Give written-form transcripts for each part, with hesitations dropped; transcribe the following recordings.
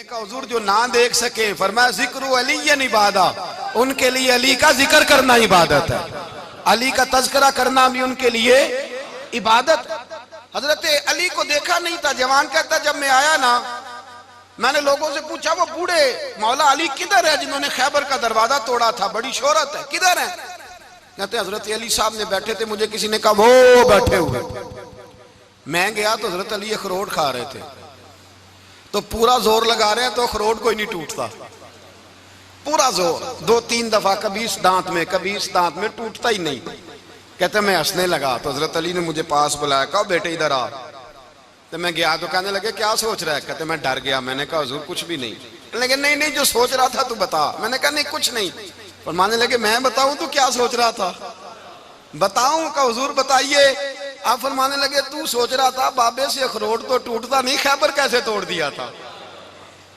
मैंने कहा हुजूर जो ना देख सके, फरमाया जिक्र अली इबादा, उनके लिए अली का जिक्र करना इबादत है, अली का तज़किरा करना भी उनके लिए इबादत। हजरत अली को देखा नहीं था। जवान कहता जब मैं आया ना, मैंने लोगों से पूछा वो बूढ़े मौला अली किधर है जिन्होंने खैबर का दरवाजा तोड़ा था, बड़ी शोहरत है, किधर है? कहते हजरत अली साहब ने बैठे थे, मुझे किसी ने कहा वो बैठे हुए। मैं गया तो हजरत अली अखरोट खा रहे थे, तो पूरा जोर लगा रहे हैं तो अखरोट कोई नहीं टूटता, पूरा जोर 2-3 दफा, कभी इस दांत में कभी इस दांत में, टूटता ही नहीं। कहते मैं हंसने लगा तो हजरत अली ने मुझे पास बुलाया, कहा बेटे इधर आ। तो मैं गया तो कहने लगे क्या सोच रहा है? कहते मैं डर गया। मैंने कहा हुजूर कुछ भी नहीं। लेकिन नहीं नहीं जो सोच रहा था तू बता। मैंने कहा नहीं कुछ नहीं। फरमाने लगे मैं बताऊं तू क्या सोच रहा था? बताऊं? का हुजूर बताइए। आप फरमाने लगे तू सोच रहा था बाबे से अखरोट तो टूटता नहीं, खैबर कैसे तोड़ दिया था?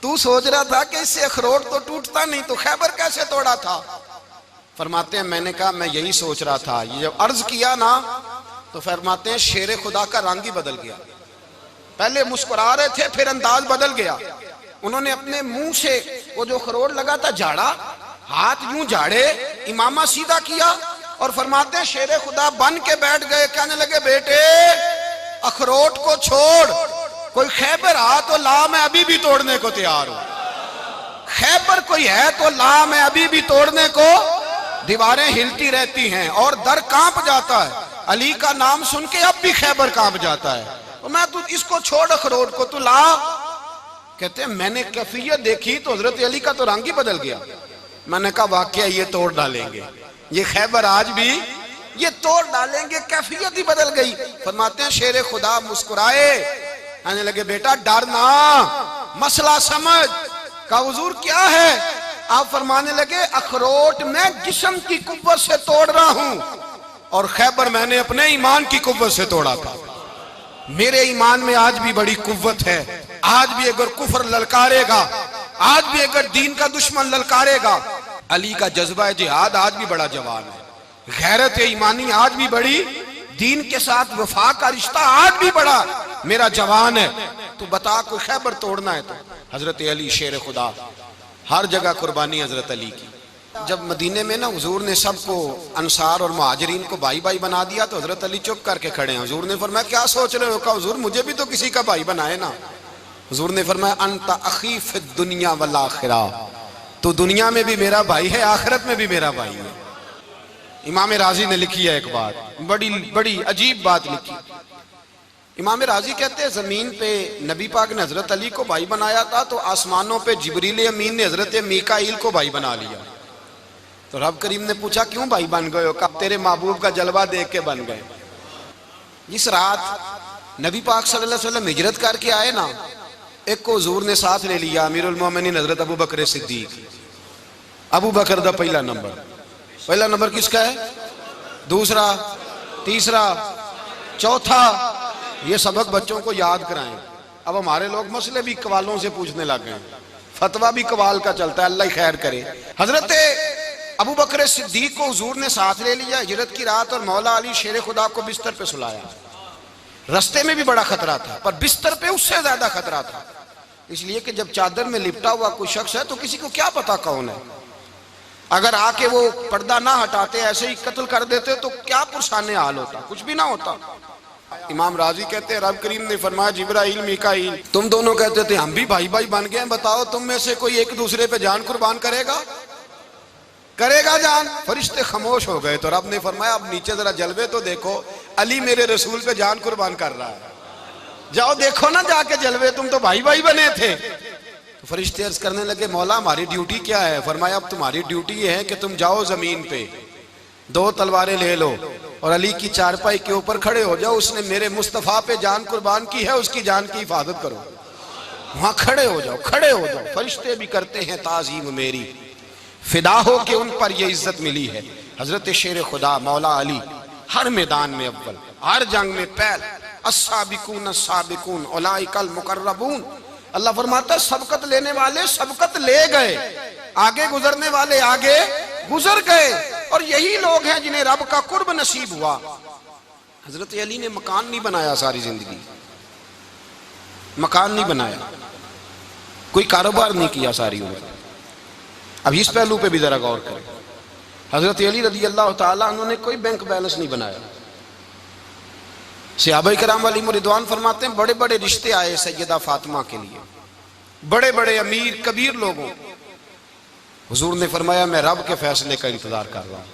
तू सोच रहा था कि इससे अखरोट तो टूटता नहीं, तो खैबर कैसे तोड़ा था? फरमाते हैं मैंने कहा मैं यही सोच रहा था। ये जब अर्ज किया ना तो फरमाते हैं शेर खुदा का रंग ही बदल गया। पहले मुस्कुरा रहे थे, फिर अंदाज बदल गया। उन्होंने अपने मुंह से वो जो खरोट लगा था झाड़ा, हाथ यूं झाड़े, इमामा सीधा किया और फरमाते हैं शेर खुदा बन के बैठ गए। कहने लगे बेटे अखरोट को छोड़, कोई खैबर आ तो ला, मैं अभी भी तोड़ने को तैयार हूं। खैबर कोई है तो ला, मैं अभी भी तोड़ने को। दीवारें हिलती रहती हैं और दर कांप जाता है, अली का नाम सुन के अब भी खैबर कांप जाता है। तो मैं तू इसको छोड़ अखरोट को, तू ला। कहते हैं मैंने कैफियत देखी तो हजरत अली का तो रंग ही बदल गया। मैंने कहा वाकया ये तोड़ डालेंगे, ये खैबर आज भी ये तोड़ डालेंगे, कैफियत ही बदल गई। फरमाते हैं शेर खुदा मुस्कुराए, आने लगे बेटा डर ना, मसला समझ। का हुजूर क्या है? आप फरमाने लगे अखरोट मैं जिस्म की कुव्वत से तोड़ रहा हूं और खैबर मैंने अपने ईमान की कुव्वत से तोड़ा था। मेरे ईमान में आज भी बड़ी कुव्वत है। आज भी अगर कुफर ललकारेगा, आज भी अगर दीन का दुश्मन ललकारेगा, अली का जज्बा जिहाद आज भी बड़ा जवान है। गैरत ईमानी आज भी बड़ी, दीन के साथ वफा का रिश्ता आज भी बड़ा मेरा जवान है। तो बता कोई खैबर तोड़ना है तो हजरत अली शेर खुदा, हर जगह कुर्बानी हजरत अली की। जब मदीने में ना हुजूर ने सबको अंसार और मुहाजिरीन को भाई भाई बना दिया तो हजरत अली चुप करके खड़े हैं। हुजूर ने फरमाया क्या सोच रहे हो? कहा हुजूर मुझे भी तो किसी का भाई बनाए ना। हुजूर ने फरमाया अंता अखी फिद दुनिया वल आखिरा, तो दुनिया में भी मेरा भाई है, आखिरत में भी मेरा भाई है। इमाम राजी ने लिखी है एक बात, बड़ी बड़ी अजीब बात लिखी। इमाम राजी कहते हैं जमीन पे नबी पाक ने हजरत अली को भाई बनाया था तो आसमानों पे जिब्रील अमीन ने हजरत मीकाईल को भाई बना लिया। तो रब करीम ने पूछा क्यों भाई बन गए हो? कब तेरे महबूब का जलवा देख के बन गए। जिस रात नबी पाक सल्लल्लाहु अलैहि वसल्लम हिजरत करके आए ना, एक को हुजूर ने साथ ले लिया, अमीरुल मोमिनीन हजरत अबू बकर सिद्दीक। अबू बकर दा पहला नंबर किसका है? दूसरा, तीसरा, चौथा। ये सबक बच्चों को याद कराएं। अब हमारे लोग मसले भी कवालों से पूछने लग गए, फतवा भी कवाल का चलता है, अल्लाह खैर करे। हजरत अबू बकर सिद्दीक को हुजूर ने साथ ले लिया हिजरत की रात और मौला अली शेर खुदा को बिस्तर पे सुलाया। रस्ते में भी बड़ा खतरा था पर बिस्तर पे उससे ज्यादा खतरा था, इसलिए कि जब चादर में लिपटा हुआ कोई शख्स है तो किसी को क्या पता कौन है। अगर आके वो पर्दा ना हटाते ऐसे ही कत्ल कर देते तो क्या पुरसाने हाल होता, कुछ भी ना होता। इमाम राजी कहते हैं रब करीम ने फरमाया जिब्राइल मीकाईल तुम दोनों कहते थे हम भी भाई भाई बन गए, बताओ तुम में से कोई एक दूसरे पे जान कुर्बान करेगा जान? फरिश्ते खामोश हो गए। तो रब ने फरमाया अब नीचे जरा जलवे तो देखो, अली मेरे रसूल पे जान कुर्बान कर रहा है, जाओ देखो ना जाके जलवे, तुम तो भाई भाई बने थे। तो फरिश्ते अर्ज करने लगे मौला हमारी ड्यूटी क्या है? फरमाया अब तुम्हारी ड्यूटी ये है कि तुम जाओ जमीन पे 2 तलवारें ले लो और अली की चारपाई के ऊपर खड़े हो जाओ, उसने मेरे मुस्तफा पे जान कुर्बान की है, उसकी जान की हिफाजत करो। वहां खड़े हो जाओ। फरिश्ते भी करते हैं ताजीम मेरी, फिदा हो के उन पर ये इज्जत मिली है। हजरत शेर खुदा मौला अली हर मैदान में अव्वल, हर जंग में पहल। अस्साबिकून अस्साबिकून उलाइकल मुकर्रबून। अल्लाह फरमाता सबकत लेने वाले सबकत ले गए, आगे गुजरने वाले आगे गुजर गए, और यही लोग हैं जिन्हें रब का कुर्ब नसीब हुआ। हजरत अली ने मकान नहीं बनाया, सारी जिंदगी मकान नहीं बनाया, कोई कारोबार नहीं किया सारी उम्र। अब इस पहलू पे भी जरा गौर करें। हजरत अली रज़ी अल्लाह ताला अन्हु ने कोई बैंक बैलेंस नहीं बनाया। सहाबा किराम अलैहिम रिदवान फरमाते हैं बड़े बड़े रिश्ते आए सैयदा फातिमा के लिए, बड़े बड़े अमीर कबीर लोगों। हुजूर ने फरमाया मैं रब के फैसले का इंतजार कर रहा हूं।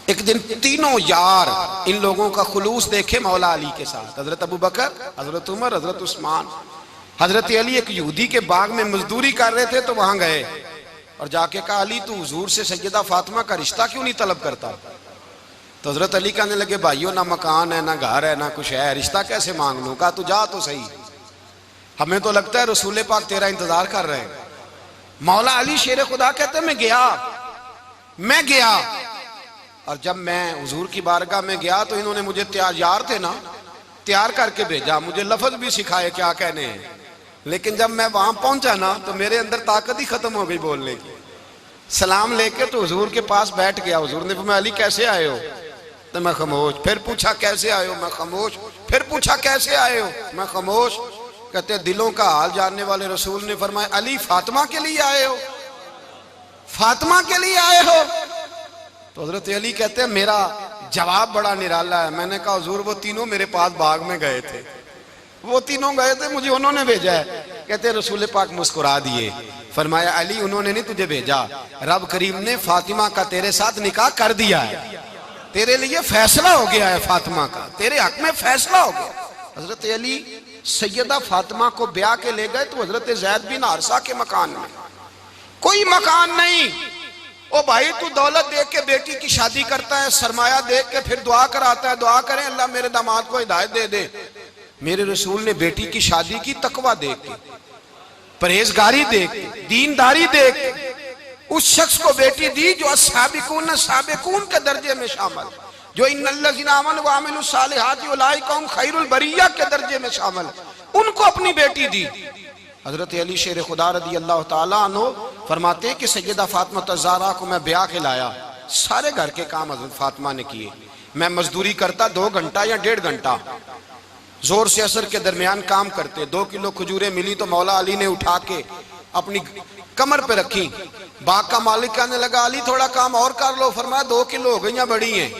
एक दिन तीनों यार इन लोगों का खुलूस देखे मौला अली के साथ, हजरत अबू बकर, हजरत उमर, हजरत उस्मान। हजरत अली एक यहूदी के बाग में मजदूरी कर रहे थे तो वहां गए और जाके कहा अली तू हुजूर से सैयदा फातिमा का रिश्ता क्यों नहीं तलब करता? तो हजरत अली कहने लगे भाइयों ना मकान है ना घर है ना कुछ है, रिश्ता कैसे मांग लूं? कहा तू जा तो सही, हमें तो लगता है रसूल पाक तेरा इंतजार कर रहे हैं। मौला अली शेर खुदा कहते मैं गया और जब मैं हुजूर की बारगाह में गया तो इन्होंने मुझे तैयार थे ना, तैयार करके भेजा, मुझे लफ्ज भी सिखाए क्या कहने हैं। लेकिन जब मैं वहां पहुंचा ना तो मेरे अंदर ताकत ही खत्म हो गई बोलने की। सलाम लेके तो हुजूर के पास बैठ गया। हुजूर ने फरमाया अली कैसे आए हो? तो मैं खामोश। फिर पूछा कैसे आए हो? मैं खामोश। फिर पूछा कैसे आए हो? मैं खामोश। कहते दिलों का हाल जानने वाले रसूल ने फरमाया अली फातिमा के लिए आए हो? फातिमा के लिए आए हो? तो हजरत अली कहते हैं मेरा जवाब बड़ा निराला है। मैंने कहा हुजूर वो तीनों मेरे पास बाग में गए थे, वो तीनों गए थे, मुझे उन्होंने भेजा है। कहते हैं रसूल पाक मुस्कुरा दिए, फरमाया अली उन्होंने नहीं तुझे भेजा, रब करीम ने फातिमा का तेरे साथ निकाह कर दिया है, तेरे लिए फैसला हो गया है, फातिमा का तेरे हक में फैसला हो गया। हजरत अली सैयदा फातिमा को ब्याह के ले गए तो हजरत ज़ैद बिन हारिसा के मकान में कोई मकान नहीं। ओ भाई तू दौलत देख के बेटी की शादी करता है, सरमाया देख के फिर दुआ कराता है, दुआ करें अल्लाह मेरे दामाद को हिदायत दे दे। मेरे रसूल ने बेटी की शादी की तकवा देख के, परहेजगारी देख के, दीनदारी देख के उस शख्स को बेटी दी जो साबिकून साबिकून के दर्जे में शामिल, जो इन्नल्लज़ीना आमनू व अमिलुस सालिहाति उलाइका हुम खैरुल बरिया के दर्जे में शामिल, उनको अपनी बेटी दी। हजरत अली शेर खुदा रज़ी अल्लाह ताला अन्हु फरमाते हैं कि सैयदा फातिमा ज़हरा को मैं ब्याह के लाया, सारे घर के काम हजरत फातिमा ने किए। मैं मजदूरी करता 2 घंटा या 1.5 घंटा, जोर से असर के दरमियान काम करते। 2 किलो खजूरें मिली तो मौला अली ने उठा के अपनी कमर पे रखी। बाग का मालिक कहने लगा अली थोड़ा काम और कर लो। फरमाया 2 किलो हो गई, बड़ी हैं,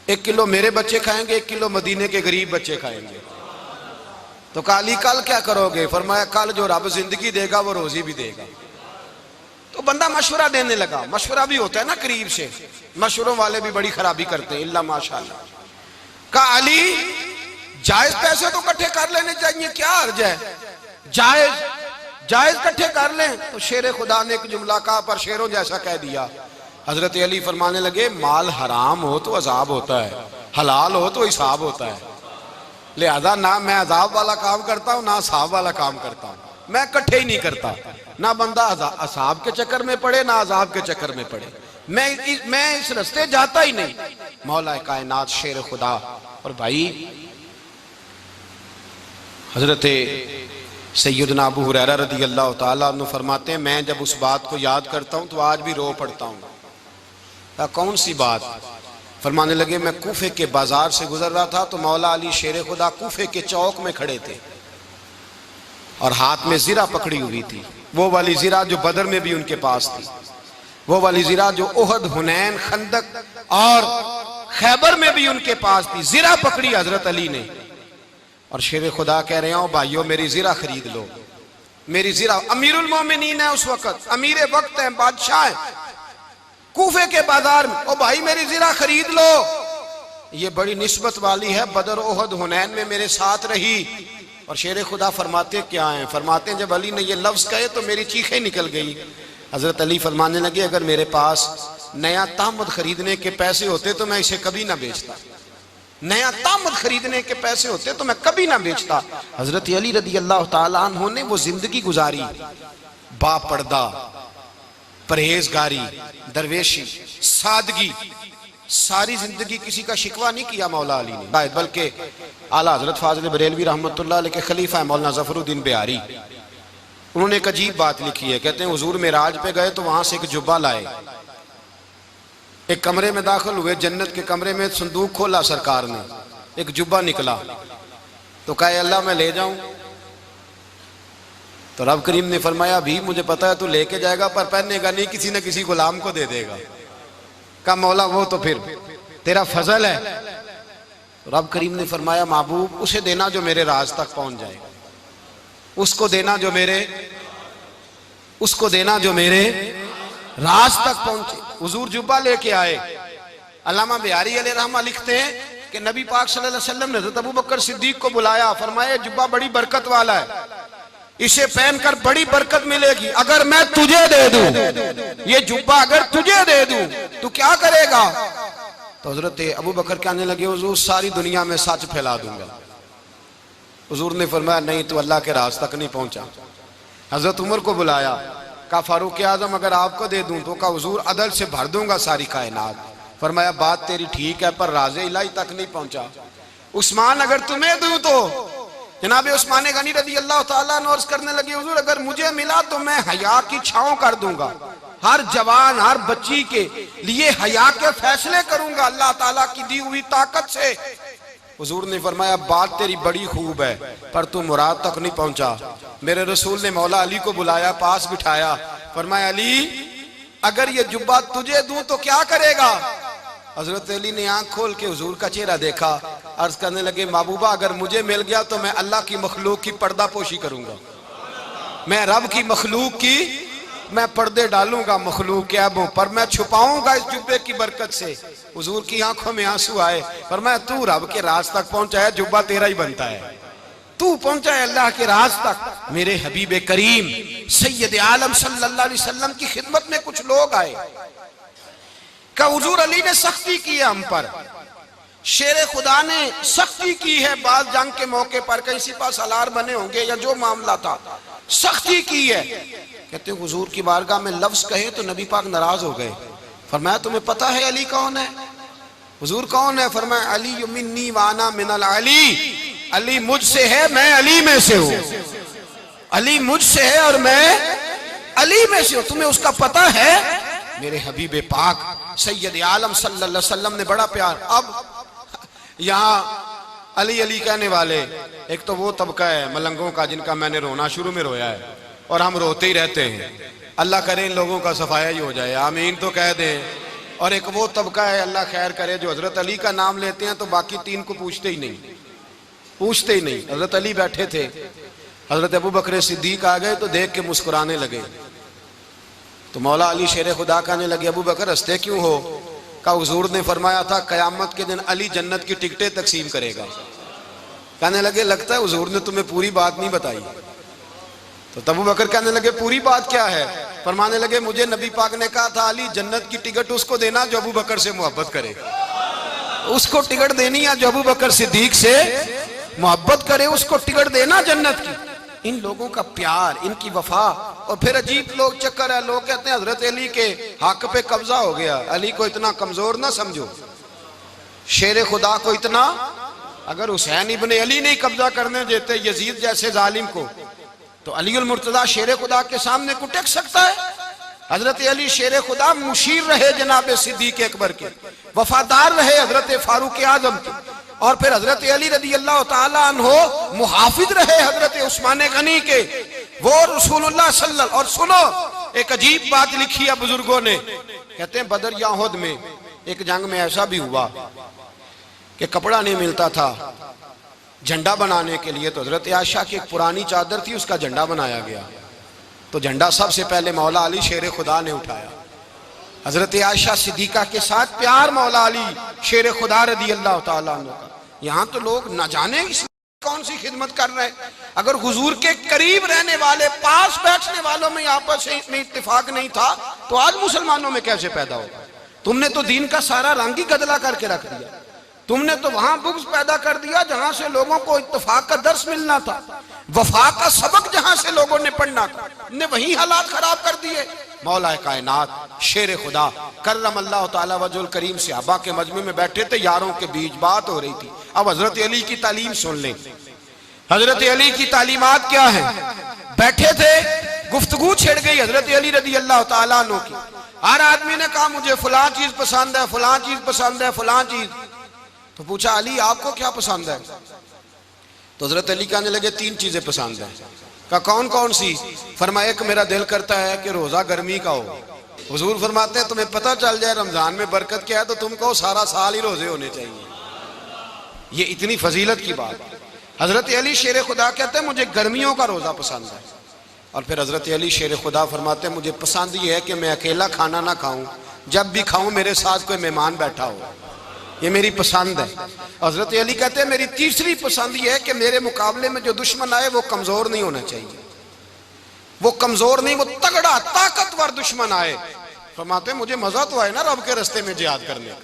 1 किलो मेरे बच्चे खाएंगे, 1 किलो मदीने के गरीब बच्चे खाएंगे। तो कहा अली कल क्या करोगे? फरमाया कल जो रब जिंदगी देगा वो रोजी भी देगा। तो बंदा मशवरा देने लगा। मशवरा भी होता है ना करीब से, मशवरों वाले भी बड़ी खराबी करते हैं इल्ला माशाअल्लाह। कहा अली जायज पैसे तो इकट्ठे कर लेने चाहिए, क्या अर्ज है? जायज इकट्ठे कर लें। तो शेर खुदा ने एक जुमला कहा पर शेरों जैसा कह दिया। हजरत अली फरमाने लगे माल हराम हो तो अजाब होता है, हलाल हो तो हिसाब होता है, लिहाजा ना मैं अजाब वाला काम करता हूँ ना असाब वाला काम करता हूँ, मैं इकट्ठे ही नहीं करता। ना बंदा असाब के चक्कर में पड़े ना अजाब के चक्कर में पड़े, मैं इस रास्ते जाता ही नहीं। मौला कायनात शेर खुदा। और भाई हजरत सैयदना अबू हुरैरा रज़ी अल्लाह ताला अन्हु फरमाते हैं मैं जब उस बात को याद करता हूँ तो आज भी रो पड़ता हूँ। कौन सी बात? फरमाने लगे मैं कूफे के बाजार से गुजर रहा था तो मौला अली शेर खुदा कूफे के चौक में खड़े थे और हाथ में जीरा पकड़ी हुई थी, वो वाली जीरा जो बदर में भी उनके पास थी, वो वाली जीरा जो ओहद, हुनैन, खंदक और खैबर में भी उनके पास थी। जीरा पकड़ी हजरत अली ने और शेर खुदा कह रहे हो भाइयों मेरी जीरा खरीद लो, मेरी जीरा। अमीरुल मोमिनीन है उस वक्त, अमीर वक्त है, बादशाह है, कूफे के बाजार में। ओ भाई मेरी जीरा खरीद लो। ये बड़ी निस्बत वाली है, बदर, ओहद, हुनैन में मेरे साथ रही। और शेर खुदा फरमाते क्या हैं? फरमाते हैं जब अली ने ये लफ्ज कहे तो मेरी चीखें निकल गई। हजरत अली फरमाने लगे अगर मेरे पास नया तामद खरीदने के पैसे होते तो मैं इसे कभी ना बेचता, नया तामद खरीदने के पैसे होते तो मैं कभी ना बेचता। हजरत अली रज़ी अल्लाह ताला अन्हु ने वो जिंदगी गुजारी, बापर्दा, परहेजगारी, दरवेशी, सादगी, सारी जिंदगी किसी का शिकवा नहीं किया मौला अली ने, बल्कि आला हजरत फाजिल बरेलवी रहमतुल्लाह अलैह के खलीफा है मौलाना ज़फरुद्दीन बिहारी, उन्होंने एक अजीब बात लिखी है। कहते हैं हुजूर मेराज पे गए तो वहां से एक जुब्बा लाए, एक कमरे में दाखिल हुए, जन्नत के कमरे में संदूक खोला सरकार ने, एक जुब्बा निकला तो कहे अल्लाह मैं ले जाऊं? तो रब करीम ने फरमाया भी मुझे पता है तू लेके जाएगा पर पहनेगा नहीं, किसी न किसी गुलाम को दे देगा। का मौला वो तो फिर तेरा फजल है। रब करीम ने फरमाया महबूब उसे देना जो मेरे राज तक पहुंच जाए, उसको देना जो मेरे राज तक पहुंचे। हुजूर जुब्बा लेके आए। अल्लामा बिहारी अलैहि रहमा लिखते हैं कि नबी पाक सल्लल्लाहु अलैहि वसल्लम ने हज़रत अबू बकर सिद्दीक को बुलाया, फरमाया जुब्बा बड़ी बरकत वाला है, इसे पहनकर बड़ी बरकत मिलेगी। अगर मैं तुझे दे दूं, ये जुब्बा अगर तुझे दे दूं तो क्या करेगा? तो हजरत अबू बकर कहने लगे हुजूर सारी दुनिया में सच फैला दूंगा। हुजूर ने फरमाया नहीं, तू अल्लाह के राज तक नहीं पहुंचा। हजरत उमर को बुलाया, कहा फारूक आजम अगर आपको दे दूं तो, कहा हुजूर अदल से भर दूंगा सारी कायनात। फरमाया बात तेरी ठीक है पर राज़े इलाही तक नहीं पहुंचा। उस्मान अगर तुम्हें दूं तो, जनाब उस्मान गनी रज़ी अल्लाह ताला अन्हु अर्ज़ करने लगे हुजूर अगर मुझे मिला तो मैं हया की छांव कर दूंगा, हर जवान हर बच्ची के लिए हया के फैसले करूंगा अल्लाह ताला की दी हुई ताकत से। हुजूर ने फरमाया बात तेरी बड़ी खूब है पर तू मुराद तक नहीं पहुंचा। मेरे रसूल ने मौला अली को बुलाया, पास बिठाया, फरमाया अली अगर ये जुब्बा तुझे दूं तो क्या करेगा? हजरत अली ने आंख खोल के हुजूर का चेहरा देखा, अर्ज करने लगे महबूबा अगर मुझे मिल गया तो मैं अल्लाह की मखलूक की पर्दा पोशी करूंगा, मैं रब की मखलूक की मैं पर्दे डालूंगा मखलूक के ऐबों पर, मैं छुपाऊंगा इस जुब्बे की बरकत से। हुजूर की आंखों में आंसू आए, फरमाया तू रब के राज तक पहुंचा है, जुब्बा तेरा ही बनता है, तू पहुंचा है अल्लाह के राज तक। मेरे हबीब करीम सैयद आलम सल्लल्लाहु अलैहि वसल्लम की खिदमत में कुछ लोग आए, का हुजूर अली ने सख्ती की है हम पर, शेर खुदा ने सख्ती की है, बाल जंग के मौके पर कहीं सिपा सालार बने होंगे या जो मामला था सख्ती की है। कहते हुजूर की बारगाह में लफ्ज कहे तो नबी पाक नाराज हो गए। फरमाया तुम्हें पता है अली कौन है? हुजूर कौन है? फरमाया अली मिन्नी वाना मिनल अली, अली मुझसे है मैं अली में से हूं, अली मुझसे है और मैं अली में से हूं, तुम्हें उसका पता है? मेरे हबीब पाक सैयद आलम सल्लल्लाहु अलैहि वसल्लम ने बड़ा प्यार। अब यहाँ अली अली कहने वाले एक तो वो तबका है मलंगों का जिनका मैंने रोना शुरू में रोया है और हम रोते ही रहते हैं, अल्लाह करे इन लोगों का सफाया ही हो जाए, आमीन तो कह दें। और एक वो तबका है अल्लाह खैर करे जो हजरत अली का नाम लेते हैं तो बाकी तीन को पूछते ही नहीं। हजरत अली बैठे थे, हजरत अबू बकर सिद्दीक आ गए तो देख के मुस्कुराने लगे। तो मौला अली शेर खुदा कहने लगे अबू बकर हंसते क्यों हो? का हुजूर ने फरमाया था कयामत के दिन अली जन्नत की टिकटें तकसीम करेगा। कहने लगे लगता है हुजूर ने तुम्हें पूरी बात नहीं बताई। तो अबू बकर कहने लगे पूरी बात क्या है? फरमाने लगे मुझे नबी पाक ने कहा था अली जन्नत की टिकट उसको देना जो अबू बकर से मोहब्बत करे, उसको टिकट देनी है जो अबू बकर सिद्दीक से मोहब्बत करे, उसको टिकट देना जन्नत की। इन लोगों का प्यार, इनकी वफा। और फिर अजीब लोग चक्कर है, लोग कहते हैं हजरत अली के हक पे कब्जा हो गया, अली को इतना कमजोर ना समझो, शेर खुदा को इतना, अगर हुसैन इब्ने अली नहीं कब्जा करने देते यजीद जैसे जालिम को तो अली उल मुर्तजा शेर खुदा के सामने को टेक सकता है? हजरत अली शेर खुदा मुशीर रहे जनाब सिद्दीक अकबर के, वफादार रहे हजरत फारूक आजम के, और फिर हजरत अली रज़ी अल्लाह ताला अन्हो मुहाफिज रहे हजरत उस्मान गनी के, वो रसूलुल्लाह सल्लल्लाहु। और सुनो एक अजीब बात लिखी है बुजुर्गों ने, कहते हैं बदर या उहद में एक जंग में ऐसा भी हुआ कि कपड़ा नहीं मिलता था झंडा बनाने के लिए, तो हजरत आयशा की एक पुरानी चादर थी उसका झंडा बनाया गया। तो झंडा सबसे पहले मौला अली शेर खुदा ने उठाया। हजरत आयशा सिद्दीका के साथ प्यार मौला अली शेर खुदा रज़ी अल्लाह ताला अन्हु का। यहाँ तो लोग न जाने कौन सी खिदमत कर रहे हैं। अगर हुजूर के करीब रहने वाले पास बैठने वालों में आपस में इत्तेफाक नहीं था तो आज मुसलमानों में कैसे पैदा होगा? तुमने तो दीन का सारा रंग ही गदला करके रख दिया, तुमने तो वहां बुग़्ज़ पैदा कर दिया जहां से लोगों को इत्तेफाक का दर्स मिलना था, वफा का सबक जहां से लोगों ने पढ़ना था, ने वही हालात खराब कर दिए। मौला कायनात शेर खुदा करम अल्लाह ताला वजुल करीम सहाबा के मजमे में बैठे थे, यारों के बीच बात हो रही थी। अब हजरत अली की तालीम सुन लें, हजरत अली की तालीमात क्या है। बैठे थे, गुफ्तगू छिड़ गई हजरत अली रज़ी अल्लाह ताला अन्हु की। हर आदमी ने कहा मुझे फलां चीज पसंद है, फलां चीज पसंद है, फलां चीज। तो पूछा अली आपको क्या पसंद है? तो हजरत अली कहने लगे तीन चीजें पसंद है। का कौन कौन सी? फरमाया एक मेरा दिल करता है कि रोजा गर्मी का हो। हुजूर फरमाते हैं तुम्हें पता चल जाए रमजान में बरकत क्या है तो तुम कहो सारा साल ही रोजे होने चाहिए। ये इतनी फजीलत की बात। हजरत अली शेर खुदा कहते हैं मुझे गर्मियों का रोजा पसंद है। और फिर हजरत अली शेर खुदा फरमाते हैं मुझे पसंद ये है कि मैं अकेला खाना ना खाऊं, जब भी खाऊं मेरे साथ कोई मेहमान बैठा हो, ये मेरी पसंद है। हजरत अली कहते हैं मेरी तीसरी पसंद ये है कि मेरे मुकाबले में जो दुश्मन आए वो कमजोर नहीं होना चाहिए, वो कमजोर नहीं, वो तगड़ा ताकतवर दुश्मन आए। फरमाते हैं मुझे मजा तो आए ना रब के रास्ते में जिहाद करने का।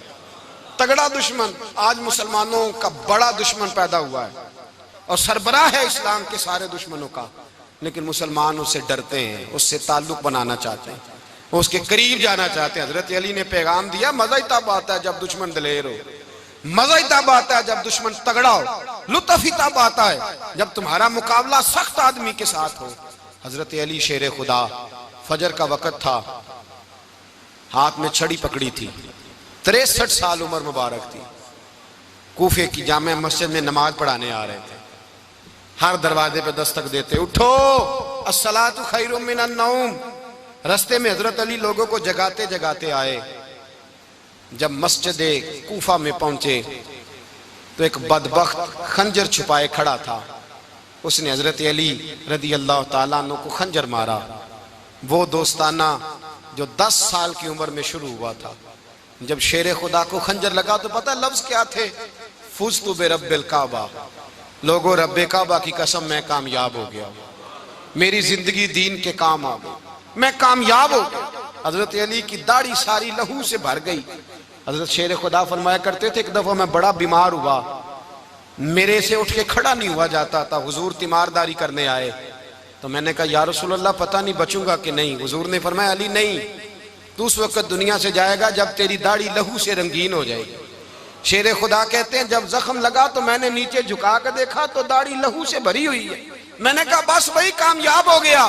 तगड़ा दुश्मन, आज मुसलमानों का बड़ा दुश्मन पैदा हुआ है और सरबराह है इस्लाम के सारे दुश्मनों का, लेकिन मुसलमान उससे डरते हैं, उससे ताल्लुक बनाना चाहते हैं, उसके करीब जाना चाहते हैं। हजरत अली ने पैगाम दिया मजा ही तब आता है जब दुश्मन दलेर हो, मजा ही तब आता है जब दुश्मन तगड़ा हो, लुत्फ ही तब आता है जब तुम्हारा मुकाबला सख्त आदमी के साथ हो। हजरत अली शेर खुदा, फजर का वक़्त था, हाथ में छड़ी पकड़ी थी, 63 साल उम्र मुबारक थी, कूफे की जामे मस्जिद में नमाज पढ़ाने आ रहे थे। हर दरवाजे पे दस्तक देते उठो अस्सलातु खैरुम मिनन नौम। रास्ते में हजरत अली लोगों को जगाते जगाते आए। जब मस्जिद कूफा में पहुंचे तो एक बदबख्त खंजर छुपाए खड़ा था, उसने हजरत अली रदी अल्लाह ताला अन्हु को खंजर मारा। वो दोस्ताना जो 10 साल की उम्र में शुरू हुआ था। जब शेर खुदा को खंजर लगा तो पता लफ्ज क्या थे? फुज़्तु बिरब्बिल काबा, लोगों रब्बे काबा की कसम मैं कामयाब हो गया, मेरी जिंदगी दीन के काम आ गई, मैं कामयाब हो गया। हजरत अली की दाढ़ी सारी लहू से भर गई। हजरत शेर खुदा फरमाया करते थे एक दफा मैं बड़ा बीमार हुआ, मेरे से उठ के खड़ा नहीं हुआ जाता था, हुजूर तीमारदारी करने आए तो मैंने कहा या रसूल अल्लाह पता नहीं बचूंगा कि नहीं। हुजूर ने फरमाया अली नहीं, तू उस वक्त दुनिया से जाएगा जब तेरी दाढ़ी लहू से रंगीन हो जाएगी। शेर खुदा कहते हैं जब जख्म लगा तो मैंने नीचे झुका कर देखा तो दाढ़ी लहू से भरी हुई है। मैंने कहा बस वही कामयाब हो गया।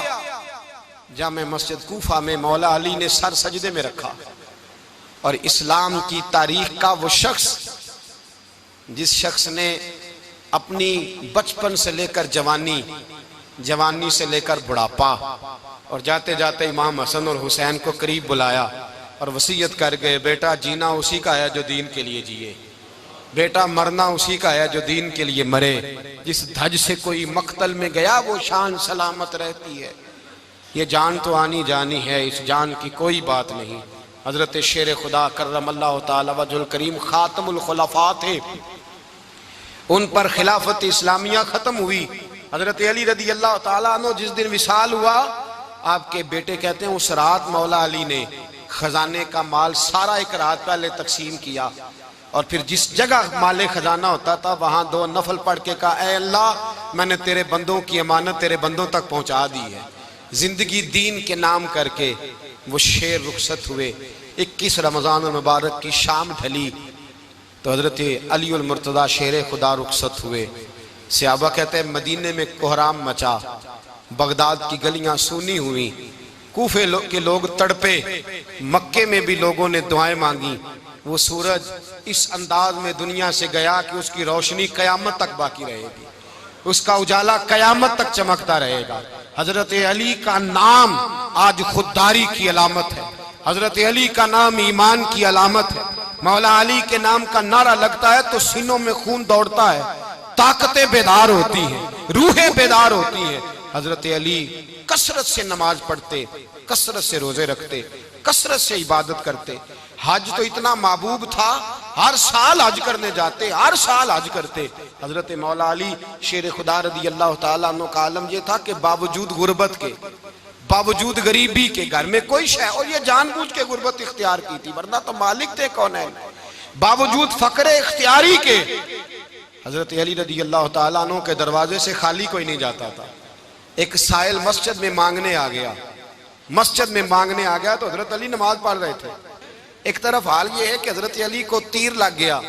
जामे मस्जिद कूफा में मौला अली ने सर सजदे में रखा और इस्लाम की तारीख का वो शख्स जिस शख्स ने अपनी बचपन से लेकर जवानी, जवानी से लेकर बुढ़ापा और जाते जाते इमाम हसन और हुसैन को करीब बुलाया और वसीयत कर गए बेटा जीना उसी का है जो दीन के लिए जिए, बेटा मरना उसी का है जो दीन के लिए मरे। जिस धज से कोई मक्तल में गया वो शान सलामत रहती है, ये जान तो आनी जानी है, इस जान की कोई बात नहीं। हजरत शेर खुदा करमल्लाहु ताला वजहुल करीम खातमुल खुलफा थे, उन पर खिलाफत इस्लामिया खत्म हुई। हजरत अली रदी अल्लाह ताला अन्हु जिस दिन विसाल हुआ, आपके बेटे कहते हैं उस रात मौला अली ने खजाने का माल सारा एक रात पहले तकसीम किया और फिर जिस जगह माले खजाना होता था वहां 2 नफल पढ़ के कहा ऐ अल्लाह मैंने तेरे बंदों की अमानत तेरे बंदों तक पहुंचा दी है। जिंदगी दीन के नाम करके वो शेर रुखसत हुए। 21 रमजान मुबारक की शाम ढली तो हजरत अली उल मुर्तदा शेर खुदा रुखसत हुए। सहाबा कहते हैं मदीने में कोहराम मचा, बगदाद की गलियां सूनी हुई, कूफे के लोग तड़पे, मक्के में भी लोगों ने दुआएं मांगी। वो सूरज इस अंदाज में दुनिया से गया कि उसकी रोशनी कयामत तक बाकी रहेगी, उसका उजाला कयामत तक चमकता रहेगा। हजरत अली का नाम आज खुददारी की अलामत है, हजरत अली का नाम ईमान की अलामत है। मौला अली के नाम का नारा लगता है तो सीनों में खून दौड़ता है, ताकतें बेदार होती हैं, रूहें बेदार होती हैं। हजरत अली कसरत से नमाज पढ़ते, कसरत से रोजे रखते, कसरत से इबादत करते। हज तो इतना महबूब था, हर साल हज करने जाते, हर साल हज करते। हजरत मौला अली शेर खुदा रदी अल्लाह ताला अन्हु का आलम यह था कि बावजूद गुर्बत के, बावजूद गरीबी के, घर में कोई शय, और ये जानबूझ के गुर्बत इख्तियार की थी वरना तो मालिक थे कौन है, बावजूद फकरे इख्तियारी के हजरत अली रदी अल्लाह ताला अन्हु के दरवाजे से खाली कोई नहीं जाता था। एक साइल मस्जिद में मांगने आ गया, मस्जिद में मांगने आ गया तो हजरत अली नमाज पढ़ रहे थे। एक तरफ हाल ये है कि हजरत अली को तीर लग गया,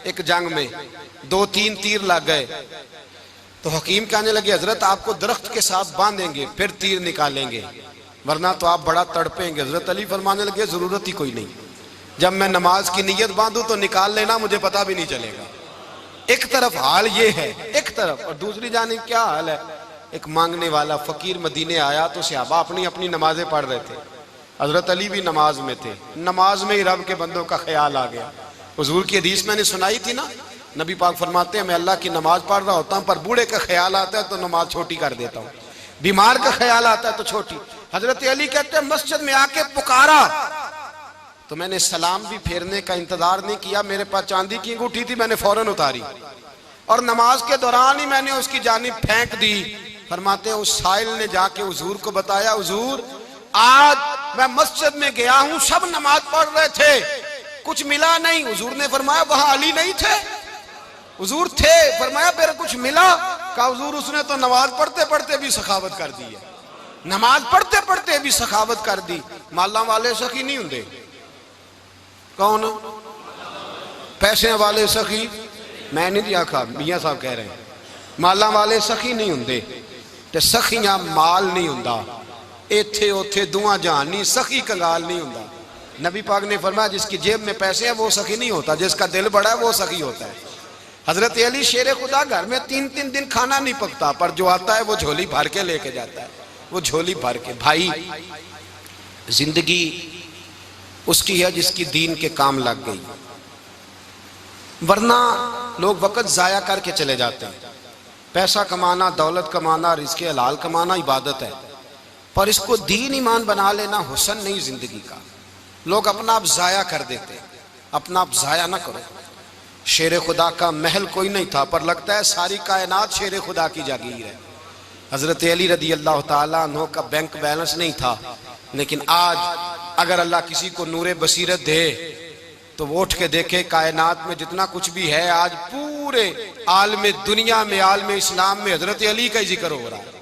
एक जंग में 2-3 तीर लग गए तो हकीम कहने लगे हजरत आपको दरख्त के साथ बांधेंगे फिर तीर निकालेंगे वरना तो आप बड़ा तड़पेंगे। हजरत अली फरमाने लगे जरूरत ही कोई नहीं, जब मैं नमाज की नीयत बांधू तो निकाल लेना, मुझे पता भी नहीं चलेगा। एक तरफ हाल ये है, एक तरफ, और दूसरी जानिब क्या हाल है, एक मांगने वाला फकीर मदीने आया तो सहाबा अपनी अपनी नमाजें पढ़ रहे थे। हजरत अली भी नमाज में थे। नमाज में ही रब के बंदों का ख्याल आ गया। हुजूर की हदीस मैंने सुनाई थी ना, नबी पाक फरमाते हैं मैं अल्लाह की नमाज पढ़ रहा होता हूँ पर बूढ़े का ख्याल आता है तो नमाज छोटी कर देता हूँ, बीमार का ख्याल आता है तो छोटी। हजरत अली कहते हैं मस्जिद में आके पुकारा तो मैंने सलाम भी फेरने का इंतजार नहीं किया, मेरे पास चांदी की अंगूठी थी, मैंने फौरन उतारी और नमाज के दौरान ही मैंने उसकी जानिब फेंक दी। फरमाते हैं उस साइल ने जाके हुजूर को बताया, हुजूर आज मैं मस्जिद में गया हूं, सब नमाज पढ़ रहे थे, कुछ मिला नहीं। हुजूर ने फरमाया वहां अली नहीं थे? हुजूर थे। फरमाया फिर कुछ मिला? कहा हुजूर उसने तो नमाज पढ़ते पढ़ते भी सखावत कर दी है, नमाज पढ़ते पढ़ते भी सखावत कर दी। माला वाले सखी नहीं होंगे? कौन? पैसे वाले सखी? मैं नहीं आखा, मियां साहब कह रहे हैं माला वाले सखी नहीं होंगे ते सखियां माल नहीं होंदा। इथे उथे दुआ जहान नहीं, सखी कंगाल नहीं होंदा। नबी पाक ने फरमाया जिसकी जेब में पैसे हैं वो सखी नहीं होता, जिसका दिल बड़ा है वो सखी होता है। हजरत अली शेर खुदा घर में 3-3 दिन खाना नहीं पकता पर जो आता है वो झोली भर के लेके जाता है, वो झोली भर के। भाई जिंदगी उसकी है जिसकी दीन के काम लग गई, वरना लोग वक्त जाया करके चले जाते हैं। पैसा कमाना, दौलत कमाना, रिज़्क़े हलाल कमाना इबादत है, पर इसको दीन ईमान बना लेना हुस्न नहीं जिंदगी का। लोग अपना आप जाया कर देते, अपना आप जाया ना करो। शेर खुदा का महल कोई नहीं था पर लगता है सारी कायनात शेर खुदा की जागीर है। हजरत अली रदी अल्लाह ताला अन्हु का बैंक बैलेंस नहीं था, लेकिन आज अगर अल्लाह किसी को नूरे बसीरत दे तो वो उठ के देखे कायनात में जितना कुछ भी है, आज पूरे आलम दुनिया में, आलम इस्लाम में हजरत अली का ही जिक्र हो रहा है,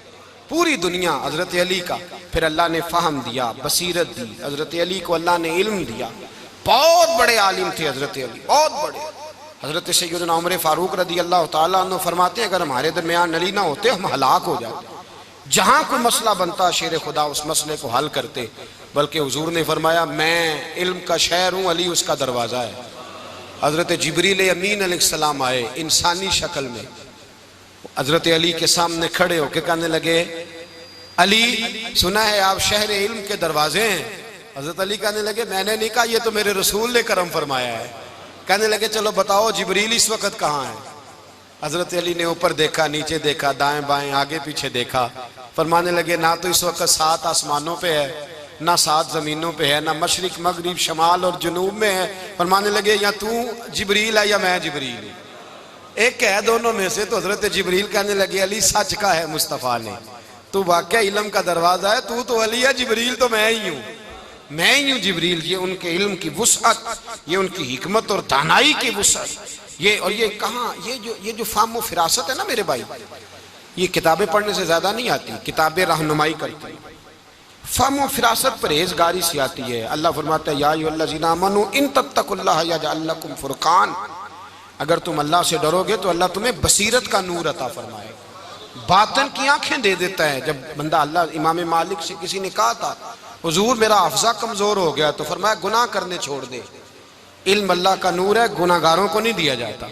पूरी दुनिया हजरत अली का। फिर अल्लाह ने फहम दिया, बसीरत दी, हजरत अली को अल्लाह ने इल्म दिया। बहुत बड़े आलिम थे हजरत अली, बहुत बड़े। हजरत सैयदना उमर फारूक रदी अल्लाह ताला अन्हु फरमाते हैं अगर हमारे दरमियान अली ना होते हम हलाक हो जाते। जहां कोई मसला बनता शेर खुदा उस मसले को हल करते, बल्कि हुजूर ने फरमाया मैं इल्म का शहर हूं, अली उसका दरवाजा है। हजरत जिब्रील अमीन अलैहिस्सलाम आए इंसानी शक्ल में, हजरत अली के सामने खड़े होकर कहने लगे अली सुना है आप शहर इल्म के दरवाजे हैं। हजरत अली कहने लगे मैंने नहीं कहा, ये तो मेरे रसूल ने करम फरमाया है। कहने लगे चलो बताओ जिब्रील इस वक्त कहाँ है? हजरत अली ने ऊपर देखा, नीचे देखा, दाएं बाएं आगे पीछे देखा। फरमाने लगे ना तो इस वक्त 7 आसमानों पे है, ना 7 जमीनों पे है, ना मशरिक मगरिब शमाल और जुनूब में है। फरमाने लगे या तू जिब्रील है या मैं जिब्रील, एक है दोनों में से। तो हजरत जिब्रील कहने लगे अली सच का है मुस्तफ़ा ने, तू वाकई इल्म का दरवाजा है, तू तो अली है, जिब्रील तो मैं ही हूँ, मैं ही हूँ जिब्रील। ये उनके इल्म की वुसअत, ये उनकी हिकमत और दानाई की वुसअत, ये और ये कहाँ ये जो फाहम फिरासत है ना मेरे भाई, ये किताबें पढ़ने से ज्यादा नहीं आती, किताबें रहनुमाई करती। फाहम फिरासत परहेजगारी से आती है। अल्लाह फरमाता है या अय्युहल्लज़ीना आमनू इन तत्तकुल्लाह यजअल लकुम फुरकान, अगर तुम अल्लाह से डरोगे तो अल्लाह तुम्हें बसीरत का नूर अता फरमाएगा, बातन की आंखें दे देता है। जब बंदा अल्लाह, इमाम मालिक से किसी ने कहा था हुजूर मेरा हफ्जा कमजोर हो गया, तो फरमाया गुनाह करने छोड़ दे, इल्म अल्लाह का नूर है, गुनाहगारों को नहीं दिया जाता।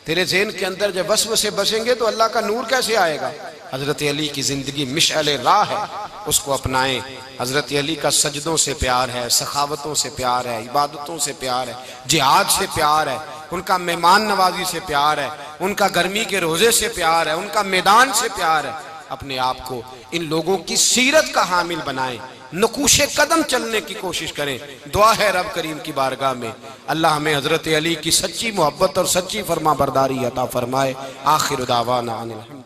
तेरे ज़हन के अंदर जब वसवसे बसेंगे तो अल्लाह का नूर कैसे आएगा? हजरत अली की जिंदगी मिशअल राह है, उसको अपनाएं। हजरत अली का सजदों से प्यार है, सखावतों से प्यार है, इबादतों से प्यार है, जिहाद से प्यार है, उनका मेहमान नवाजी से प्यार है, उनका गर्मी के रोजे से प्यार है, उनका मैदान से प्यार है। अपने आप को इन लोगों की सीरत का हामिल बनाएं, नकूशे कदम चलने की कोशिश करें। दुआ है रब करीम की बारगाह में अल्लाह हमें हजरत अली की सच्ची मोहब्बत और सच्ची फरमा बरदारी अता फरमाए। आखिर दावाना अनिल